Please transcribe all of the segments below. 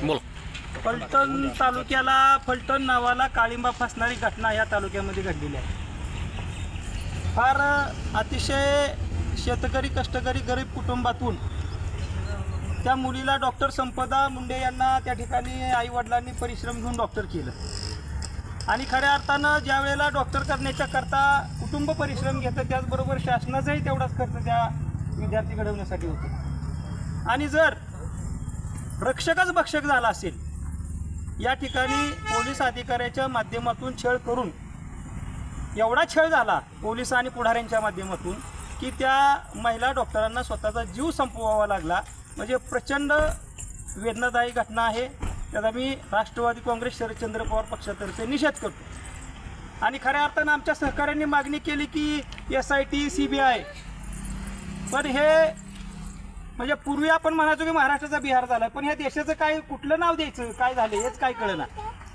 बोल. फलटण तालुक्याला फलटण नावाला काळिंबा फासणारी घटना या तालुक्यामध्ये घडलेली आहे. फार अतिशय शेतकरी कष्टकरी गरीब कुटुंबातून त्या मुलीला डॉक्टर संपदा मुंडे यांना त्या ठिकाणी आईवडिलांनी परिश्रम घेऊन डॉक्टर केलं आणि खऱ्या अर्थानं ज्या वेळेला डॉक्टर करण्याच्या करता कुटुंब परिश्रम घेतं त्याचबरोबर शासनाचाही तेवढाच खर्च त्या विद्यार्थी घडवण्यासाठी होतो. आणि जर रक्षकच भक्षक झाला असेल, या ठिकाणी पोलीस अधिकाऱ्याच्या माध्यमातून छळ करून एवढा छळ झाला पोलीस आणि पुढाऱ्यांच्या माध्यमातून की त्या महिला डॉक्टरांना स्वतःचा जीव संपवावा लागला. म्हणजे प्रचंड वेदनादायी घटना आहे. त्याचा मी राष्ट्रवादी काँग्रेस शरदचंद्र पवार पक्षातर्फे निषेध करतो. आणि खऱ्या अर्थानं आमच्या सहकाऱ्यांनी मागणी केली की SIT CBI, पण हे म्हणजे पूर्वी आपण म्हणायचो की महाराष्ट्राचा बिहार झाला, पण ह्या देशाचं काय कुठलं नाव द्यायचं, काय झालं हेच काय कळेना.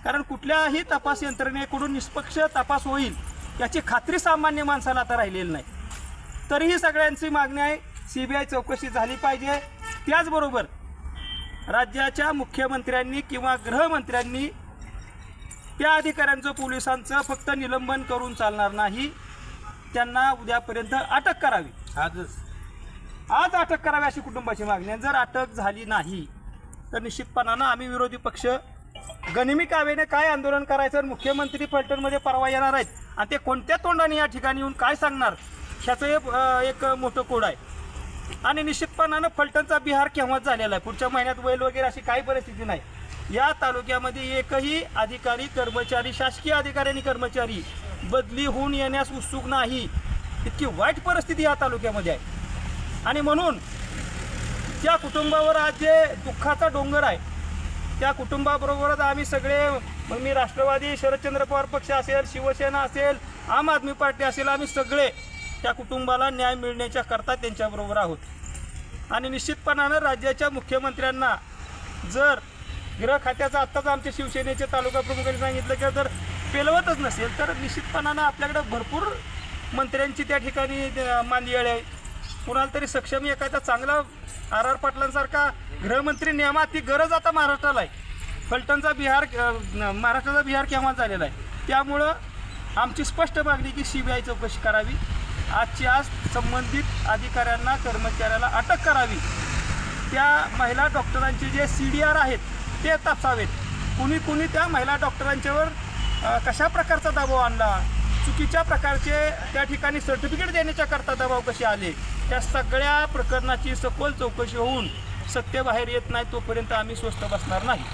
कारण कुठल्याही तपास यंत्रणेकडून निष्पक्ष तपास होईल याची खात्री सामान्य माणसाला आता राहिलेली नाही. तरीही सगळ्यांची मागणी आहे CBI चौकशी झाली पाहिजे. त्याचबरोबर राज्याच्या मुख्यमंत्र्यांनी किंवा गृहमंत्र्यांनी त्या अधिकाऱ्यांचं पोलिसांचं फक्त निलंबन करून चालणार नाही, त्यांना उद्यापर्यंत अटक करावी, आज अटक करावी अशी कुटुंबाची मागणी आहे. जर अटक झाली नाही तर निश्चितपणानं आम्ही विरोधी पक्ष गनिमी कावेने काय आंदोलन करायचं, मुख्यमंत्री फलटणमध्ये परवा येणार आहेत आणि ते कोणत्या तोंडाने या ठिकाणी येऊन काय सांगणार ह्याचं एक मोठं कोड आहे. आणि निश्चितपणानं फलटणचा बिहार केव्हाच झालेला आहे. पुढच्या महिन्यात होईल वगैरे अशी काही परिस्थिती नाही. या तालुक्यामध्ये एकही अधिकारी कर्मचारी, शासकीय अधिकारी आणि कर्मचारी बदली होऊन येण्यास उत्सुक नाही. इतकी वाईट परिस्थिती या तालुक्यामध्ये आहे. आणि म्हणून त्या कुटुंबावर आज जे दुःखाचा डोंगर आहे, त्या कुटुंबाबरोबरच आम्ही सगळे, मग मी राष्ट्रवादी शरदचंद्र पवार पक्ष असेल, शिवसेना असेल, आम आदमी पार्टी असेल, आम्ही सगळे त्या कुटुंबाला न्याय मिळण्याच्या करता त्यांच्याबरोबर आहोत. आणि निश्चितपणानं राज्याच्या मुख्यमंत्र्यांना जर गृह खात्याचं आत्ताच आमच्या शिवसेनेचे तालुका प्रमुखांनी सांगितलं की जर पेलवतच नसेल तर निश्चितपणानं आपल्याकडे भरपूर मंत्र्यांची त्या ठिकाणी मांदियाळी आहे. कुणाला तरी सक्षम एखादा चांगला RR पाटलांसारखा गृहमंत्री नेमात ही गरज आता महाराष्ट्राला आहे. फलटणचा बिहार, महाराष्ट्राचा बिहार केव्हा झालेला आहे. त्यामुळं आमची स्पष्ट मागणी की CBI चौकशी करावी, आजची आज संबंधित अधिकाऱ्यांना कर्मचाऱ्याला अटक करावी. त्या महिला डॉक्टरांचे जे CDR आहेत ते तपासावेत. कुणी त्या महिला डॉक्टरांच्यावर कशा प्रकारचा दबाव आणला, चुकीच्या प्रकारचे त्या ठिकाणी सर्टिफिकेट देण्याच्या करता दबाव कसे आले, त्या सगळ्या प्रकरणाची सखोल चौकशी होऊन सत्य बाहेर येत नाही तोपर्यंत आम्ही स्वस्थ बसणार नाही.